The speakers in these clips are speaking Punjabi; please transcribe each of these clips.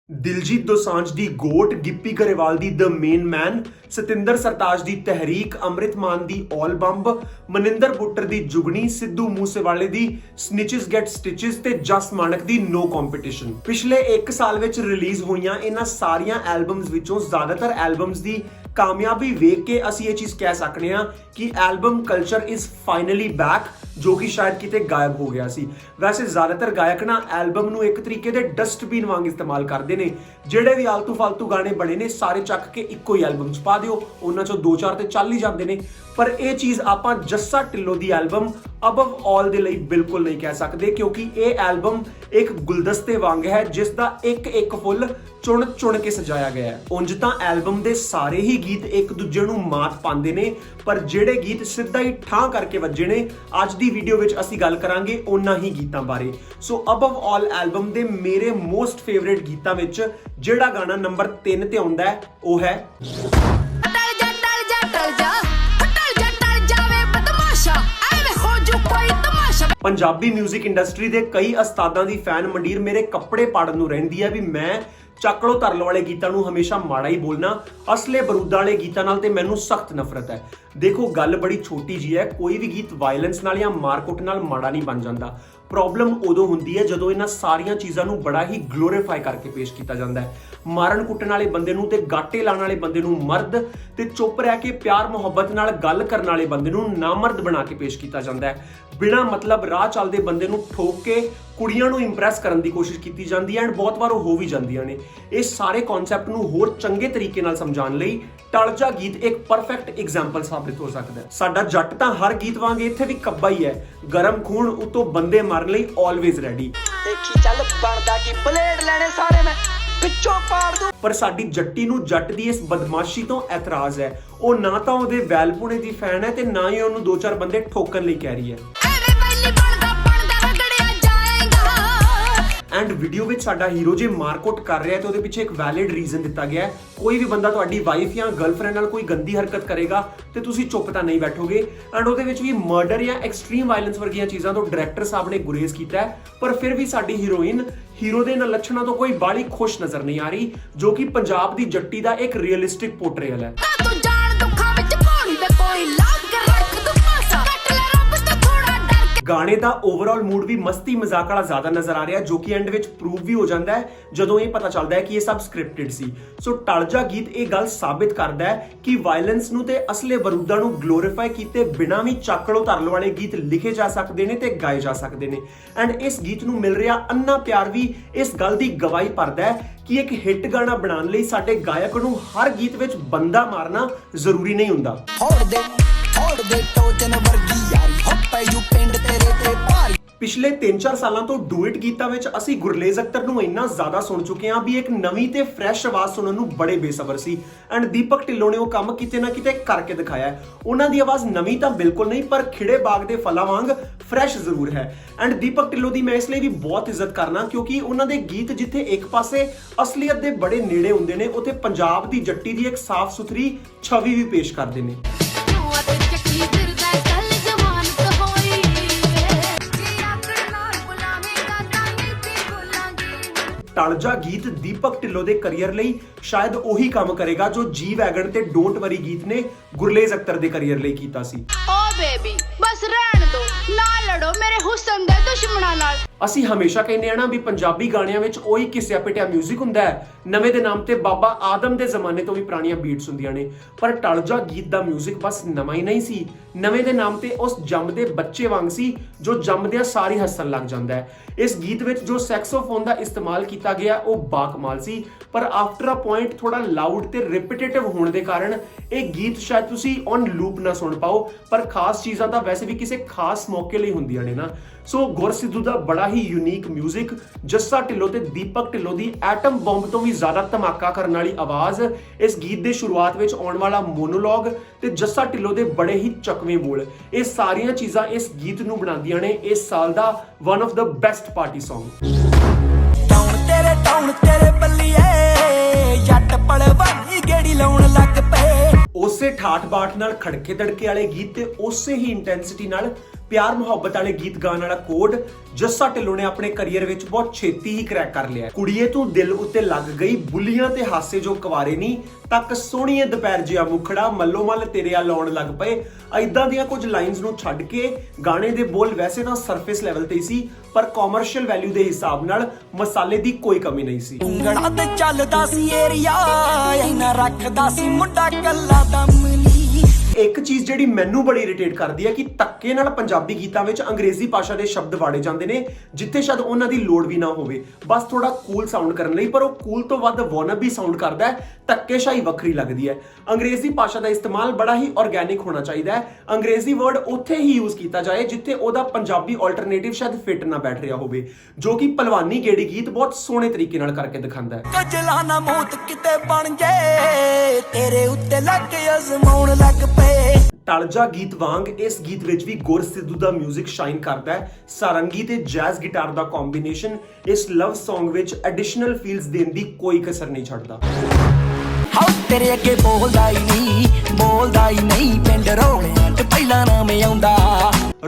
ਦਿਲਜੀਤ ਦੋਸਾਂਝ ਦੀ ਗੋਟ, ਗਿੱਪੀ ਗਰੇਵਾਲ ਦੀ ਦ ਮੇਨ ਮੈਨ, ਸਤਿੰਦਰ ਸਰਤਾਜ ਦੀ ਤਹਿਰੀਕ, ਅੰਮ੍ਰਿਤ ਮਾਨ ਦੀ ਆਲ ਬੰਬ, ਮਨਿੰਦਰ ਬੁੱਟਰ ਦੀ ਜੁਗਨੀ, ਸਿੱਧੂ ਮੂਸੇਵਾਲੇ ਦੀ ਸਨਿਚਸ ਗੈਟ ਸਟਿਚਸ ਤੇ ਜਸ ਮਾਨਕ ਦੀ ਨੋ ਕੰਪੀਟੀਸ਼ਨ। ਪਿਛਲੇ 1 ਸਾਲ ਵਿੱਚ ਰਿਲੀਜ਼ ਹੋਈਆਂ ਇਹਨਾਂ ਸਾਰੀਆਂ ਐਲਬਮਸ ਵਿੱਚੋਂ ਜ਼ਿਆਦਾਤਰ ਐਲਬਮਸ ਦੀ ਕਾਮਯਾਬੀ ਵੇਖ ਕੇ ਅਸੀਂ ਇਹ ਚੀਜ਼ ਕਹਿ ਸਕਦੇ ਹਾਂ ਕਿ album culture is finally back, ਜੋ ਕਿ ਸ਼ਾਇਦ ਕਿਤੇ ਗਾਇਬ ਹੋ ਗਿਆ ਸੀ। ਵੈਸੇ ਜ਼ਿਆਦਾਤਰ ਗਾਇਕ ਨਾ ਐਲਬਮ ਨੂੰ ਇੱਕ ਤਰੀਕੇ ਦੇ ਡਸਟਬਿਨ ਵਾਂਗ ਇਸਤੇਮਾਲ ਕਰਦੇ ਨੇ। ਜਿਹੜੇ ਵੀ ਆਲਤੂ ਫਾਲਤੂ ਗਾਣੇ ਬਣੇ ਨੇ ਸਾਰੇ ਚੱਕ ਕੇ ਇੱਕੋ ਹੀ ਐਲਬਮ 'ਚ ਪਾ ਦਿਓ, ਉਹਨਾਂ 'ਚੋਂ 2-4 ਤੇ ਚੱਲ ਹੀ ਜਾਂਦੇ ਨੇ। ਪਰ ਇਹ ਚੀਜ਼ ਆਪਾਂ ਜੱਸਾ ਢਿੱਲੋਂ ਦੀ ਐਲਬਮ ਅਬਵ ਆਲ ਦੇ ਲਈ ਬਿਲਕੁਲ ਨਹੀਂ ਕਹਿ ਸਕਦੇ, ਕਿਉਂਕਿ ਇਹ ਐਲਬਮ ਇੱਕ ਗੁਲਦਸਤੇ ਵਾਂਗ ਹੈ ਜਿਸ ਦਾ ਇੱਕ ਫੁੱਲ ਚੁਣ ਕੇ ਸਜਾਇਆ ਗਿਆ ਹੈ। ਉਂਝ ਤਾਂ ਐਲਬਮ ਦੇ ਸਾਰੇ ਹੀ ਗੀਤ ਇੱਕ ਦੂਜੇ ਨੂੰ ਮਾਤ ਪਾਉਂਦੇ ਨੇ, ਪਰ ਜਿਹੜੇ ਗੀਤ ਸਿੱਧਾ ਹੀ ਠਾਂ ਕਰਕੇ ਵੱਜੇ ਨੇ, ਅੱਜ ਦੀ ਵੀਡੀਓ ਵਿੱਚ ਅਸੀਂ ਗੱਲ ਕਰਾਂਗੇ ਉਹਨਾਂ ਹੀ ਗੀਤਾਂ ਬਾਰੇ। ਸੋ ਅਬਵ ਆਲ ਐਲਬਮ ਦੇ ਮੇਰੇ ਮੋਸਟ ਫੇਵਰੇਟ ਗੀਤਾਂ ਵਿੱਚ ਜਿਹੜਾ ਗਾਣਾ ਨੰਬਰ 3 ਤੇ ਆਉਂਦਾ ਹੈ ਉਹ ਹੈ ਪੰਜਾਬੀ 뮤직 ਇੰਡਸਟਰੀ ਦੇ ਕਈ ਉਸਤਾਦਾਂ ਦੀ ਫੈਨ ਮੰਡੀਰ ਮੇਰੇ ਕੱਪੜੇ ਪਾੜਨ ਨੂੰ ਰਹਿੰਦੀ ਹੈ ਵੀ ਮੈਂ ਚੱਕ ਲੋ ਧਰ ਲੋ ਵਾਲੇ ਗੀਤਾਂ ਨੂੰ ਹਮੇਸ਼ਾ ਮਾੜਾ ਹੀ ਬੋਲਣਾ, ਅਸਲੇ ਬਰੂਦਾਂ ਵਾਲੇ ਗੀਤਾਂ ਨਾਲ ਤੇ ਮੈਨੂੰ ਸਖਤ ਨਫ਼ਰਤ ਹੈ। ਦੇਖੋ ਗੱਲ ਬੜੀ ਛੋਟੀ ਜੀ ਹੈ, ਕੋਈ ਵੀ ਗੀਤ ਵਾਇਲੈਂਸ ਨਾਲ ਜਾਂ ਮਾਰਕੁੱਟ ਨਾਲ ਮਾੜਾ ਨਹੀਂ ਬਣ ਜਾਂਦਾ। ਪ੍ਰੋਬਲਮ ਉਦੋਂ ਹੁੰਦੀ ਹੈ ਜਦੋਂ ਇਹਨਾਂ ਸਾਰੀਆਂ ਚੀਜ਼ਾਂ ਨੂੰ ਬੜਾ ਹੀ ਗਲੋਰੀਫਾਈ ਕਰਕੇ ਪੇਸ਼ ਕੀਤਾ ਜਾਂਦਾ ਹੈ। ਮਾਰਨ ਕੁੱਟਣ ਵਾਲੇ ਬੰਦੇ ਨੂੰ ਤੇ ਗਾਟੇ ਲਾਉਣ ਵਾਲੇ ਬੰਦੇ ਨੂੰ ਮਰਦ ਤੇ ਚੁੱਪ ਰਹਿ ਕੇ ਪਿਆਰ ਮੁਹੱਬਤ ਨਾਲ ਗੱਲ ਕਰਨ ਵਾਲੇ ਬੰਦੇ ਨੂੰ ਨਾਮਰਦ ਬਣਾ ਕੇ ਪੇਸ਼ ਕੀਤਾ ਜਾਂਦਾ ਹੈ। ਬਿਨਾਂ ਮਤਲਬ ਰਾਹ ਚੱਲਦੇ ਬੰਦੇ ਨੂੰ ਠੋਕ ਕੇ ਕੁੜੀਆਂ ਨੂੰ ਇੰਪ੍ਰੈਸ ਕਰਨ ਦੀ ਕੋਸ਼ਿਸ਼ ਕੀਤੀ ਜਾਂਦੀ ਹੈ ਐਂਡ ਬਹੁਤ ਵਾਰ ਉਹ ਹੋ ਵੀ ਜਾਂਦੀਆਂ ਨੇ। ਇਸ ਸਾਰੇ ਕਨਸੈਪਟ ਨੂੰ ਹੋਰ ਚੰਗੇ ਤਰੀਕੇ ਨਾਲ ਸਮਝਾਉਣ ਲਈ ਟਲਜਾ ਗੀਤ ਇੱਕ ਪਰਫੈਕਟ ਐਗਜ਼ਾਮਪਲ ਸਾਬਿਤ ਹੋ ਸਕਦਾ ਹੈ। ਸਾਡਾ ਜੱਟ ਤਾਂ ਹਰ ਗੀਤ ਵਾਂਗ ਇੱਥੇ ਵੀ ਕੱਬਾ ਹੀ ਹੈ, ਗਰਮ ਖੂਨ ਉਤੋਂ ਬੰਦੇ ਮਾਰਨ ਲਈ ਆਲਵੇਜ਼ ਰੈਡੀ। ਦੇਖੀ ਚੱਲ ਬਣਦਾ ਕੀ ਬਲੇਡ ਲੈਣੇ ਸਾਰੇ ਮੈਂ ਪਿੱਛੋਂ ਪਾੜ ਦੂੰ। ਪਰ ਸਾਡੀ ਜੱਟੀ ਨੂੰ ਜੱਟ ਦੀ ਇਸ ਬਦਮਾਸ਼ੀ ਤੋਂ ਐਤਰਾਜ਼ ਹੈ। ਉਹ ਨਾ ਤਾਂ ਉਹਦੇ ਵੈਲਪੁਣੇ ਦੀ ਫੈਨ ਹੈ ਤੇ ਨਾ ਹੀ ਉਹਨੂੰ 2-4 ਬੰਦੇ ਠੋਕਣ ਲਈ ਕਹਿ ਰਹੀ ਹੈ। ਐਂਡ ਵੀਡੀਓ ਵਿੱਚ ਸਾਡਾ ਹੀਰੋ ਜੇ ਮਾਰਕੁੱਟ ਕਰ ਰਿਹਾ ਹੈ ਤੇ ਉਹਦੇ ਪਿੱਛੇ ਇੱਕ ਵੈਲਿਡ ਰੀਜ਼ਨ ਦਿੱਤਾ ਗਿਆ ਹੈ। ਕੋਈ ਵੀ ਬੰਦਾ ਤੁਹਾਡੀ ਵਾਈਫ ਜਾਂ ਗਰਲਫ੍ਰੈਂਡ ਨਾਲ ਕੋਈ ਗੰਦੀ ਹਰਕਤ ਕਰੇਗਾ ਤੇ ਤੁਸੀਂ ਚੁੱਪ ਤਾਂ ਨਹੀਂ ਬੈਠੋਗੇ। ਐਂਡ ਉਹਦੇ ਵਿੱਚ ਵੀ ਮਰਡਰ ਜਾਂ ਐਕਸਟ੍ਰੀਮ ਵਾਇਲੈਂਸ ਵਰਗੀਆਂ ਚੀਜ਼ਾਂ ਤੋਂ ਡਾਇਰੈਕਟਰ ਸਾਹਿਬ ਨੇ ਗੁਰੇਜ਼ ਕੀਤਾ ਹੈ, ਪਰ ਫਿਰ ਵੀ ਸਾਡੀ ਹੀਰੋਇਨ ਹੀਰੋ ਦੇ ਇਹਨਾਂ ਲੱਛਣਾਂ ਤੋਂ ਕੋਈ ਬਾਲੀ ਖੁਸ਼ ਨਜ਼ਰ ਨਹੀਂ ਆ ਰਹੀ, ਜੋ ਕਿ ਪੰਜਾਬ ਦੀ ਜੱਟੀ ਦਾ ਇੱਕ ਰੀਅਲਿਸਟਿਕ ਪੋਰਟਰੇਲ ਹੈ। ਗਾਣੇ ਦਾ ਓਵਰਆਲ ਮੂਡ ਵੀ ਮਸਤੀ ਮਜ਼ਾਕ ਵਾਲਾ ਜ਼ਿਆਦਾ ਨਜ਼ਰ ਆ ਰਿਹਾ, ਜੋ ਕਿ ਐਂਡ ਵਿੱਚ ਪ੍ਰੂਵ ਵੀ ਹੋ ਜਾਂਦਾ ਹੈ ਜਦੋਂ ਇਹ ਪਤਾ ਚੱਲਦਾ ਹੈ ਕਿ ਇਹ ਸਭ ਸਕ੍ਰਿਪਟਡ ਸੀ। ਸੋ ਟਲਜਾ ਗੀਤ ਇਹ ਗੱਲ ਸਾਬਿਤ ਕਰਦਾ ਹੈ ਕਿ ਵਾਇਲੈਂਸ ਨੂੰ ਤੇ ਅਸਲੇ ਬਰੂਦਾਂ ਨੂੰ ਗਲੋਰੀਫਾਈ ਕੀਤੇ ਬਿਨਾਂ ਵੀ ਚੱਕ ਲੋ ਧਰ ਲੋ ਵਾਲੇ ਗੀਤ ਲਿਖੇ ਜਾ ਸਕਦੇ ਨੇ ਤੇ ਗਾਏ ਜਾ ਸਕਦੇ ਨੇ। ਐਂਡ ਇਸ ਗੀਤ ਨੂੰ ਮਿਲ ਰਿਹਾ ਅੰਨਾ ਪਿਆਰ ਵੀ ਇਸ ਗੱਲ ਦੀ ਗਵਾਹੀ ਭਰਦਾ ਹੈ ਕਿ ਇੱਕ ਹਿੱਟ ਗਾਣਾ ਬਣਾਉਣ ਲਈ ਸਾਡੇ ਗਾਇਕ ਨੂੰ ਹਰ ਗੀਤ ਵਿੱਚ ਬੰਦਾ ਮਾਰਨਾ ਜ਼ਰੂਰੀ ਨਹੀਂ ਹੁੰਦਾ। ਪਿਛਲੇ 3-4 ਸਾਲਾਂ ਤੋਂ ਡੂਇਟ ਗੀਤਾਂ ਵਿੱਚ ਅਸੀਂ ਗੁਰਲੇਜ਼ ਅਖਤਰ ਨੂੰ ਇੰਨਾ ਜ਼ਿਆਦਾ ਸੁਣ ਚੁੱਕੇ ਹਾਂ ਵੀ ਇੱਕ ਨਵੀਂ ਤੇ ਫਰੈਸ਼ ਆਵਾਜ਼ ਸੁਣਨ ਨੂੰ ਬੜੇ ਬੇਸਬਰ ਸੀ। ਐਂਡ ਦੀਪਕ ਢਿੱਲੋਂ ਨੇ ਉਹ ਕੰਮ ਕਿਤੇ ਨਾ ਕਿਤੇ ਕਰਕੇ ਦਿਖਾਇਆ। ਉਹਨਾਂ ਦੀ ਆਵਾਜ਼ ਨਵੀਂ ਤਾਂ ਬਿਲਕੁਲ ਨਹੀਂ, ਪਰ ਖਿੜੇ ਬਾਗ ਦੇ ਫਲਾਂ ਵਾਂਗ ਫਰੈਸ਼ ਜ਼ਰੂਰ ਹੈ। ਐਂਡ ਦੀਪਕ ਢਿੱਲੋਂ ਦੀ ਮੈਂ ਇਸ ਲਈ ਵੀ ਬਹੁਤ ਇੱਜ਼ਤ ਕਰਨਾ ਕਿਉਂਕਿ ਉਹਨਾਂ ਦੇ ਗੀਤ ਜਿੱਥੇ ਇੱਕ ਪਾਸੇ ਅਸਲੀਅਤ ਦੇ ਬੜੇ ਨੇੜੇ ਹੁੰਦੇ ਨੇ, ਉੱਥੇ ਪੰਜਾਬ ਦੀ ਜੱਟੀ ਦੀ ਇੱਕ ਸਾਫ਼ ਸੁਥਰੀ ਛਵੀ ਵੀ ਪੇਸ਼ ਕਰਦੇ ਨੇ। ਟਲਜਾ ਗੀਤ ਦੀਪਕ ਢਿੱਲੋਂ ਦੇ ਕੈਰੀਅਰ ਲਈ ਸ਼ਾਇਦ ਉਹੀ ਕੰਮ ਕਰੇਗਾ ਜੋ ਜੀ ਵੈਗਨ ਤੇ ਡੋਂਟ ਵਰੀ ਗੀਤ ਨੇ ਗੁਰਲੇਜ਼ ਅਖਤਰ ਦੇ ਕੈਰੀਅਰ ਲਈ ਕੀਤਾ ਸੀ। ਓ ਬੇਬੀ ਬਸ ਰਹਿਣ ਦੋ, ਨਾ ਲੜੋ ਮੇਰੇ ਹੁਸਨ ਦੇ ਦੁਸ਼ਮਣਾਂ ਨਾਲ। ਅਸੀਂ ਹਮੇਸ਼ਾ ਕਹਿੰਦੇ ਆ ਨਾ ਵੀ ਪੰਜਾਬੀ ਗਾਣਿਆਂ ਵਿੱਚ ਉਹੀ ਘਿਸਿਆ ਪਿਟਿਆ 뮤직 ਹੁੰਦਾ ਹੈ। ਨਵੇਂ ਦੇ ਨਾਮ ਤੇ ਬਾਬਾ ਆਦਮ ਦੇ ਜ਼ਮਾਨੇ ਤੋਂ ਵੀ ਪੁਰਾਣੀਆਂ ਬੀਟਸ ਹੁੰਦੀਆਂ ਨੇ, ਪਰ ਟਲਜਾ ਗੀਤ ਦਾ 뮤직 ਬਸ ਨਵਾਂ ਹੀ ਨਹੀਂ ਸੀ, ਨਵੇਂ ਦੇ ਨਾਮ ਤੇ ਉਸ ਜੰਮਦੇ ਬੱਚੇ ਵਾਂਗ ਸੀ ਜੋ ਜੰਮਦਿਆਂ ਸਾਰੀ ਹੱਸਣ ਲੱਗ ਜਾਂਦਾ ਹੈ। ਇਸ ਗੀਤ ਵਿੱਚ ਜੋ ਸੈਕਸੋਫੋਨ ਦਾ ਇਸਤੇਮਾਲ ਕੀਤਾ ਗਿਆ ਉਹ ਬਾਕਮਾਲ ਸੀ, ਪਰ ਆਫਟਰ ਅ ਪੁਆਇੰਟ ਥੋੜਾ ਲਾਊਡ ਤੇ ਰਿਪੀਟੇਟਿਵ ਹੋਣ ਦੇ ਕਾਰਨ ਇਹ ਗੀਤ ਸ਼ਾਇਦ ਤੁਸੀਂ ਔਨ ਲੂਪ ਨਾ ਸੁਣ ਪਾਓ, ਪਰ ਖਾਸ ਚੀਜ਼ਾਂ ਤਾਂ ਵੈਸੇ ਵੀ ਕਿਸੇ ਖਾਸ ਮੌਕੇ ਲਈ ਹੁੰਦੀਆਂ ਨੇ ਨਾ। ਸੋ ਗੁਰਸਿੱਧੂ ਦਾ ਬੜਾ ਹੀ ਯੂਨੀਕ 뮤직, ਜੱਸਾ ਢਿੱਲੋਂ ਤੇ ਦੀਪਕ ਢਿੱਲੋਂ ਦੀ ਐਟਮ ਬੰਬ ਤੋਂ ਵੀ ਜ਼ਿਆਦਾ ਧਮਾਕਾ ਕਰਨ ਵਾਲੀ ਆਵਾਜ਼, ਇਸ ਗੀਤ ਦੇ ਸ਼ੁਰੂਆਤ ਵਿੱਚ ਆਉਣ ਵਾਲਾ ਮੋਨੋਲੌਗ ਤੇ ਜੱਸਾ ਢਿੱਲੋਂ ਦੇ ਬੜੇ ਹੀ ਚਕਵੇਂ ਬੋਲ, ਇਹ ਸਾਰੀਆਂ ਚੀਜ਼ਾਂ ਇਸ ਗੀਤ ਨੂੰ ਬਣਾਉਂਦੀਆਂ ਨੇ ਇਸ ਸਾਲ ਦਾ one of the best party song. ਤੇਰੇ ਬੱਲੀਏ ਜੱਟ ਪਲਵਾਨੀ ਗੇੜੀ ਲਾਉਣ ਲੱਗ ਪਏ। ਉਸੇ ਠਾਠ ਬਾਠ ਨਾਲ ਖੜਕੇ ਦੜਕੇ ਵਾਲੇ ਗੀਤ ਤੇ ਉਸੇ ਹੀ ਇੰਟੈਂਸਿਟੀ ਨਾਲ ਪਿਆਰ ਮੁਹੱਬਤ ਵਾਲੇ ਗੀਤ ਗਾਣ ਵਾਲਾ ਕੋਡ ਜੱਸਾ ਢਿੱਲੋਂ ਨੇ ਆਪਣੇ ਕੈਰੀਅਰ ਵਿੱਚ ਬਹੁਤ ਛੇਤੀ ਹੀ ਕਰੈਕ ਕਰ ਲਿਆ। ਕੁੜੀਏ ਤੂੰ ਦਿਲ ਉੱਤੇ ਲੱਗ ਗਈ, ਬੁੱਲੀਆਂ ਤੇ ਹਾਸੇ ਜੋ ਕੁਵਾਰੇ ਨਹੀਂ, ਤੱਕ ਸੋਹਣੀਏ ਦੁਪਹਿਰ ਜਿਹਾ ਮੁਖੜਾ, ਮੱਲੋ ਮੱਲ ਤੇਰੇ ਆ ਲਾਉਣ ਲੱਗ ਪਏ। ਐਦਾਂ ਦੀਆਂ ਕੁਝ ਲਾਈਨਸ ਨੂੰ ਛੱਡ ਕੇ ਗਾਣੇ ਦੇ ਬੋਲ ਵੈਸੇ ਤਾਂ ਸਰਫੇਸ ਲੈਵਲ ਤੇ ਸੀ, ਪਰ ਕਮਰਸ਼ੀਅਲ ਵੈਲਿਊ ਦੇ ਹਿਸਾਬ ਨਾਲ ਮਸਾਲੇ ਦੀ ਕੋਈ ਕਮੀ ਨਹੀਂ ਸੀ। ਉਂਗਲਾਂ ਤੇ ਚੱਲਦਾ ਸੀ ਏਰੀਆ, ਇਹਨਾਂ ਰੱਖਦਾ ਸੀ ਮੁੰਡਾ ਕੱਲਾ ਦਮਲੀ। ਇੱਕ ਚੀਜ਼ ਜਿਹੜੀ ਮੈਨੂੰ ਬੜੀ ਇਰੀਟੇਟ ਕਰਦੀ ਹੈ ਕਿ ਧੱਕੇ ਨਾਲ ਪੰਜਾਬੀ ਗੀਤਾਂ ਵਿੱਚ ਅੰਗਰੇਜ਼ੀ ਭਾਸ਼ਾ ਦੇ ਸ਼ਬਦ ਵਾੜੇ ਜਾਂਦੇ ਨੇ, ਜਿੱਥੇ ਸ਼ਾਇਦ ਉਹਨਾਂ ਦੀ ਲੋੜ ਵੀ ਨਾ ਹੋਵੇ, ਬਸ ਥੋੜਾ ਕੂਲ ਸਾਊਂਡ ਕਰਨ ਲਈ, ਪਰ ਉਹ ਕੂਲ ਤੋਂ ਵੱਧ ਵਾਨਬੀ ਸਾਊਂਡ ਕਰਦਾ ਹੈ। ਧੱਕੇਸ਼ਾਹੀ ਵੱਖਰੀ ਲੱਗਦੀ ਹੈ। ਅੰਗਰੇਜ਼ੀ ਭਾਸ਼ਾ ਦਾ ਇਸਤੇਮਾਲ ਬੜਾ ਹੀ ਆਰਗੈਨਿਕ ਹੋਣਾ ਚਾਹੀਦਾ ਹੈ। ਅੰਗਰੇਜ਼ੀ ਵਰਡ ਉੱਥੇ ਹੀ ਯੂਜ਼ ਕੀਤਾ ਜਾਏ ਜਿੱਥੇ ਉਹਦਾ ਪੰਜਾਬੀ ਆਲਟਰਨੇਟਿਵ ਸ਼ਾਇਦ ਫਿੱਟ ਨਾ ਬੈਠ ਰਿਹਾ ਹੋਵੇ, ਜੋ ਕਿ ਭਲਵਾਨੀ ਗੇੜੀ ਗੀਤ ਬਹੁਤ ਸੋਹਣੇ ਤਰੀਕੇ ਨਾਲ ਕਰਕੇ ਦਿਖਾਉਂਦਾ ਹੈ। ਕਜਲਾ ਨਾ ਮੌਤ ਕਿਤੇ ਬਣ ਜੇ, ਤੇਰੇ ਉੱਤੇ ਲੱਗ ਅਜ਼ਮਾਉਣ ਲੱਗ ਪਏ। ਟਲਜਾ ਗੀਤ ਵਾਂਗ ਇਸ ਗੀਤ ਵਿੱਚ ਵੀ ਗੁਰਸਿੱਧੂ ਦਾ 뮤직 ਸ਼ਾਈਨ ਕਰਦਾ ਹੈ। ਸਾਰੰਗੀ ਤੇ ਜੈਜ਼ ਗਿਟਾਰ ਦਾ ਕੰਬੀਨੇਸ਼ਨ ਇਸ ਲਵ Song ਵਿੱਚ ਐਡੀਸ਼ਨਲ ਫੀਲਸ ਦੇਣ ਦੀ ਕੋਈ ਕਸਰ ਨਹੀਂ ਛੱਡਦਾ। ਹਾਉ ਤੇਰੇ ਅੱਗੇ ਬੋਲਦਾ ਹੀ ਨਹੀਂ, ਪਿੰਡ ਰੋਲਿਆਂ 'ਚ ਪਹਿਲਾਂ ਨਾਮ ਆਉਂਦਾ।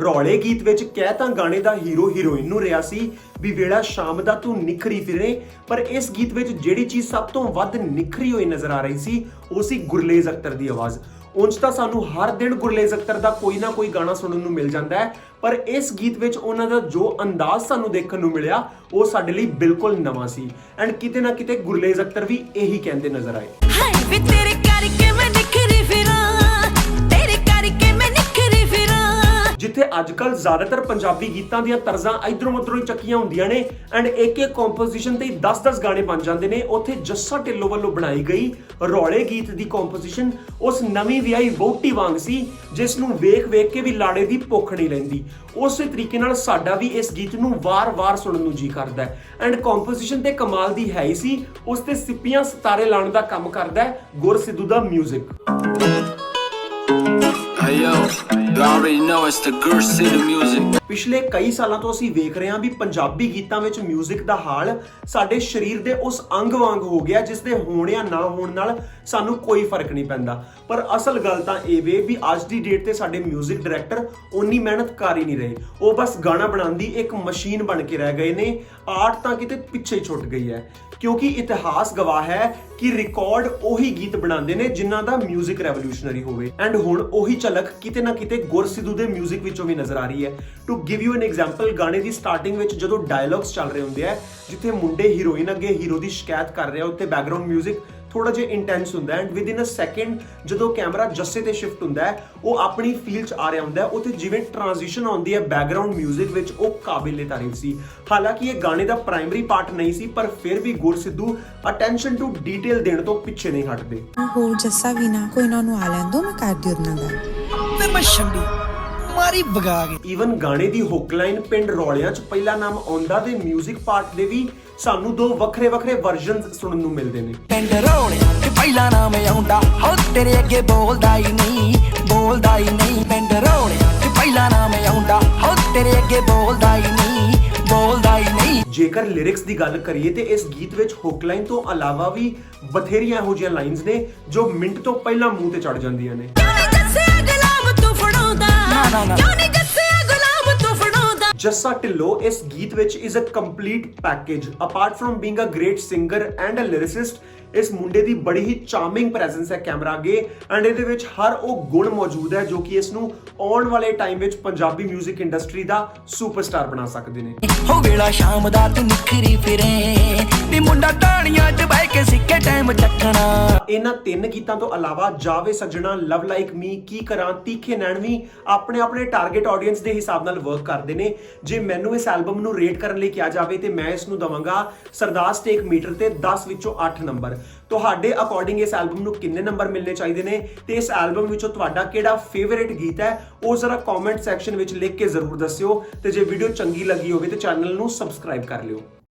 ਰੌਲੇ ਗੀਤ ਵਿੱਚ ਕਹਿ ਤਾਂ ਗਾਣੇ ਦਾ ਹੀਰੋ ਹੀਰੋਇਨ ਨੂੰ ਰਿਹਾ ਸੀ ਵੀ ਵੇਲਾ ਸ਼ਾਮ ਦਾ ਤੂੰ ਨਿਖਰੀ ਫਿਰੇ, ਪਰ ਇਸ ਗੀਤ ਵਿੱਚ ਜਿਹੜੀ ਚੀਜ਼ ਸਭ ਤੋਂ ਵੱਧ ਨਿਖਰੀ ਹੋਈ ਨਜ਼ਰ ਆ ਰਹੀ ਸੀ ਉਹ ਸੀ ਗੁਰਲੇਜ਼ ਅਖਤਰ ਦੀ ਆਵਾਜ਼। ਉਂਝ ਤਾਂ ਸਾਨੂੰ ਹਰ ਦਿਨ ਗੁਰਲੇਜ਼ ਅਖਤਰ ਦਾ ਕੋਈ ਨਾ ਕੋਈ ਗਾਣਾ ਸੁਣਨ ਨੂੰ ਮਿਲ ਜਾਂਦਾ ਹੈ, ਪਰ ਇਸ ਗੀਤ ਵਿੱਚ ਉਹਨਾਂ ਦਾ ਜੋ ਅੰਦਾਜ਼ ਸਾਨੂੰ ਦੇਖਣ ਨੂੰ ਮਿਲਿਆ ਉਹ ਸਾਡੇ ਲਈ ਬਿਲਕੁਲ ਨਵਾਂ ਸੀ। ਐਂਡ ਕਿਤੇ ਨਾ ਕਿਤੇ ਗੁਰਲੇਜ਼ ਅਖਤਰ ਵੀ ਇਹੀ ਕਹਿੰਦੇ ਨਜ਼ਰ ਆਏ। ਹਾਏ ਵੇ ਤੇਰੇ ਕਰਕੇ ਮੈਂ ਨਿਖਰੀ ਫਿਰਾਂ, ਤੇਰੇ ਕਰਕੇ ਮੈਂ ਨਿਖਰੀ ਫਿਰਾਂ। ਜਿੱਥੇ ਅੱਜਕੱਲ ਜ਼ਿਆਦਾਤਰ ਪੰਜਾਬੀ ਗੀਤਾਂ ਦੀਆਂ ਤਰਜ਼ਾਂ ਇਧਰੋਂ ਉਧਰੋਂ ਹੀ ਚੱਕੀਆਂ ਹੁੰਦੀਆਂ ਨੇ ਐਂਡ ਇੱਕ ਕੰਪੋਜੀਸ਼ਨ ਤੇ 10-10 ਗਾਣੇ ਬਣ ਜਾਂਦੇ ਨੇ, ਉੱਥੇ ਜੱਸਾ ਢਿੱਲੋਂ ਵੱਲੋਂ ਬਣਾਈ ਗਈ ਰੌਲੇ ਗੀਤ ਦੀ ਕੰਪੋਜੀਸ਼ਨ ਉਸ ਨਵੀਂ ਵਿਆਹੀ ਵਹੁਟੀ ਵਾਂਗ ਸੀ, ਜਿਸ ਨੂੰ ਵੇਖ ਕੇ ਵੀ ਲਾੜੇ ਦੀ ਭੁੱਖ ਨਹੀਂ ਰਹਿੰਦੀ। ਉਸੇ ਤਰੀਕੇ ਨਾਲ ਸਾਡਾ ਵੀ ਇਸ ਗੀਤ ਨੂੰ ਵਾਰ-ਵਾਰ ਸੁਣਨ ਨੂੰ ਜੀ ਕਰਦਾ ਹੈ। ਐਂਡ ਕੰਪੋਜੀਸ਼ਨ ਤੇ ਕਮਾਲ ਦੀ ਹੈ ਹੀ ਸੀ, ਉਸ ਤੇ ਸਿੱਪੀਆਂ ਸਿਤਾਰੇ ਲਾਉਣ ਦਾ ਕੰਮ ਕਰਦਾ ਹੈ ਗੁਰਸਿੱਧੂ ਦਾ 뮤직। Hey yo, you already know it's the Gursida music. ਪਿਛਲੇ ਕਈ ਸਾਲਾਂ ਤੋਂ ਅਸੀਂ ਵੇਖ ਰਹੇ ਹਾਂ ਵੀ ਪੰਜਾਬੀ ਗੀਤਾਂ ਵਿੱਚ 뮤직 ਦਾ ਹਾਲ ਸਾਡੇ ਸਰੀਰ ਦੇ ਉਸ ਅੰਗ ਵਾਂਗ ਹੋ ਗਿਆ ਜਿਸ ਦੇ ਹੋਣ ਜਾਂ ਨਾ ਹੋਣ ਨਾਲ ਸਾਨੂੰ ਕੋਈ ਫਰਕ ਨਹੀਂ ਪੈਂਦਾ। ਪਰ ਅਸਲ ਗੱਲ ਤਾਂ ਇਹ ਵੇ ਵੀ ਅੱਜ ਦੀ ਡੇਟ ਤੇ ਸਾਡੇ 뮤직 ਡਾਇਰੈਕਟਰ ਉਨੀ ਮਿਹਨਤ ਕਰ ਹੀ ਨਹੀਂ ਰਹੇ, ਉਹ ਬਸ ਗਾਣਾ ਬਣਾਉਣ ਦੀ ਇੱਕ ਮਸ਼ੀਨ ਬਣ ਕੇ ਰਹਿ ਗਏ ਨੇ। ਆਰਟ ਤਾਂ ਕਿਤੇ ਪਿੱਛੇ ਹੀ ਛੁੱਟ ਗਈ ਹੈ, ਕਿਉਂਕਿ ਇਤਿਹਾਸ ਗਵਾਹ ਹੈ ਕਿ ਰਿਕਾਰਡ ਉਹੀ ਗੀਤ ਬਣਾਉਂਦੇ ਨੇ ਜਿਨ੍ਹਾਂ ਦਾ 뮤직 ਰੈਵੋਲੂਸ਼ਨਰੀ ਹੋਵੇ। ਐਂਡ ਹੁਣ ਉਹੀ ਝਲਕ ਕਿਤੇ ਨਾ ਕਿਤੇ ਗੁਰਸਿੱਧੂ ਦੇ 뮤직 ਵਿੱਚੋਂ ਵੀ ਨਜ਼ਰ ਆ ਰਹੀ ਹੈ। To give you an example, ਗਾਣੇ ਦੀ ਸਟਾਰਟਿੰਗ ਵਿੱਚ ਜਦੋਂ ਡਾਇਲੌਗਸ ਚੱਲ ਰਹੇ ਹੁੰਦੇ ਆ, ਜਿੱਥੇ ਮੁੰਡੇ ਹੀਰੋਇਨ ਅੱਗੇ ਹੀਰੋ ਦੀ ਸ਼ਿਕਾਇਤ ਕਰ ਰਿਹਾ, ਉੱਤੇ ਬੈਕਗ੍ਰਾਉਂਡ 뮤직 ਥੋੜਾ ਜਿਹਾ ਇੰਟੈਂਸ ਹੁੰਦਾ and within a second ਜਦੋਂ ਕੈਮਰਾ ਜੱਸੇ ਤੇ ਸ਼ਿਫਟ ਹੁੰਦਾ ਹੈ, ਉਹ ਆਪਣੀ ਫੀਲ 'ਚ ਆ ਰਿਹਾ ਹੁੰਦਾ ਹੈ, ਉੱਥੇ ਜਿਵੇਂ ਟ੍ਰਾਂਜੀਸ਼ਨ ਆਉਂਦੀ ਹੈ ਬੈਕਗ੍ਰਾਉਂਡ 뮤직 ਵਿੱਚ, ਉਹ ਕਾਬਿਲੇ ਤਾਰੀਫ ਸੀ। ਹਾਲਾਂਕਿ ਇਹ ਗਾਣੇ ਦਾ ਪ੍ਰਾਇਮਰੀ ਪਾਰਟ ਨਹੀਂ ਸੀ, ਪਰ ਫਿਰ ਵੀ ਗੁਰਸਿੱਧੂ ਅਟੈਂਸ਼ਨ ਟੂ ਡੀਟੇਲ ਦੇਣ ਤੋਂ ਪਿੱਛੇ ਨਹੀਂ ਹਟਦੇ। ਹੋਰ ਜੱਸਾ ਵੀ ਨਾ ਕੋਈ ਨਾ ਨੂੰ ਆ ਲੈਂਦੋ, ਮੈਂ ਕਰਦੀ ਉਹਨਾਂ ਦਾ ਤੇ ਮੈਂ ਛੰਡੀ ਮਾਰੀ ਵਗਾ ਕੇ। ਈਵਨ ਗਾਣੇ ਦੀ ਹੁੱਕ ਲਾਈਨ ਪਿੰਡ ਰੌਲਿਆਂ 'ਚ ਪਹਿਲਾ ਨਾਮ ਆਉਂਦਾ ਦੇ 뮤직 ਪਾਰਟ ਦੇ ਵੀ ਸਾਨੂੰ ਦੋ ਵੱਖਰੇ ਵਰਜ਼ਨਸ ਸੁਣਨ ਨੂੰ ਮਿਲਦੇ ਨੇ। ਪਿੰਡ ਰੋਲਿਆਂ 'ਚ ਪਹਿਲਾਂ ਨਾਮ ਆਉਂਦਾ, ਹੋ ਤੇਰੇ ਅੱਗੇ ਬੋਲਦਾ ਹੀ ਨਹੀਂ। ਪਿੰਡ ਰੋਲਿਆਂ 'ਚ ਪਹਿਲਾਂ ਨਾਮ ਆਉਂਦਾ, ਹੋ ਤੇਰੇ ਅੱਗੇ ਬੋਲਦਾ ਹੀ ਨਹੀਂ। ਜੇਕਰ ਲਿਰਿਕਸ ਦੀ ਗੱਲ ਕਰੀਏ ਤੇ ਇਸ ਗੀਤ ਵਿੱਚ ਹੁੱਕ ਲਾਈਨ ਤੋਂ ਇਲਾਵਾ ਵੀ ਬਥੇਰੀਆਂ ਇਹੋ ਜਿਹੀਆਂ ਲਾਈਨਸ ਨੇ ਜੋ ਮਿੰਟ ਤੋਂ ਪਹਿਲਾਂ ਮੂੰਹ ਤੇ ਚੜ ਜਾਂਦੀਆਂ ਨੇ। ਜੱਸਾ ਢਿੱਲੋਂ ਇਸ ਗੀਤ ਵਿੱਚ is a complete package. Apart from being a great singer and a lyricist, ਇਸ ਮੁੰਡੇ ਦੀ ਬੜੀ ਹੀ ਚਾਰਮਿੰਗ ਪ੍ਰੈਜ਼ੈਂਸ ਹੈ ਕੈਮਰਾ ਅੱਗੇ ਐਂਡ ਇਹਦੇ ਵਿੱਚ ਹਰ ਉਹ ਗੁਣ ਮੌਜੂਦ ਹੈ ਜੋ ਕਿ ਇਸ ਨੂੰ ਆਉਣ ਵਾਲੇ ਟਾਈਮ ਵਿੱਚ ਪੰਜਾਬੀ 뮤직 ਇੰਡਸਟਰੀ ਦਾ ਸੁਪਰਸਟਾਰ ਬਣਾ ਸਕਦੇ ਨੇ। ਹੋ ਵੇਲਾ ਸ਼ਾਮ ਦਾ ਤੂੰ ਨਿਖਰੀ ਫਿਰੇ, ਵੀ ਮੁੰਡਾ ਟਾਣੀਆਂ 'ਚ ਬਹਿ ਕੇ ਸਿੱਕੇ ਟਾਈਮ ਚੱਕਣਾ। ਇਹਨਾਂ ਤਿੰਨ ਗੀਤਾਂ ਤੋਂ ਇਲਾਵਾ ਜਾਵੇ ਸੱਜਣਾ, ਲਵ ਲਾਈਕ ਮੀ, ਕੀ ਕਰਾਂ, ਤੀਖੇ ਨੈਣ ਵੀ ਆਪਣੇ ਟਾਰਗੇਟ ਆਡੀਅנס ਦੇ ਹਿਸਾਬ ਨਾਲ ਵਰਕ ਕਰਦੇ ਨੇ। ਜੇ ਮੈਨੂੰ ਇਸ ਐਲਬਮ ਨੂੰ ਰੇਟ ਕਰਨ ਲਈ ਕਿਹਾ ਜਾਵੇ ਤੇ ਮੈਂ ਇਸ ਨੂੰ ਦਵਾਂਗਾ ਸਰਦਾਰ ਸਟੇਕ ਮੀਟਰ ਤੇ 10 ਵਿੱਚੋਂ 8 ਨੰਬਰ। ਤੁਹਾਡੇ ਅਕੋਰਡਿੰਗ ਇਸ ਐਲਬਮ ਨੂੰ ਕਿੰਨੇ ਨੰਬਰ ਮਿਲਣੇ ਚਾਹੀਦੇ ਨੇ ਤੇ ਇਸ ਐਲਬਮ ਵਿੱਚੋਂ ਤੁਹਾਡਾ ਕਿਹੜਾ ਫੇਵਰਿਟ ਗੀਤ ਹੈ ਉਹ ਜ਼ਰਾ ਕਮੈਂਟ ਸੈਕਸ਼ਨ ਵਿੱਚ ਲਿਖ ਕੇ ਜ਼ਰੂਰ ਦੱਸਿਓ। ਤੇ ਜੇ ਵੀਡੀਓ ਚੰਗੀ ਲੱਗੀ ਹੋਵੇ ਤੇ ਚੈਨਲ ਨੂੰ ਸਬਸਕ੍ਰਾਈਬ ਕਰ ਲਿਓ।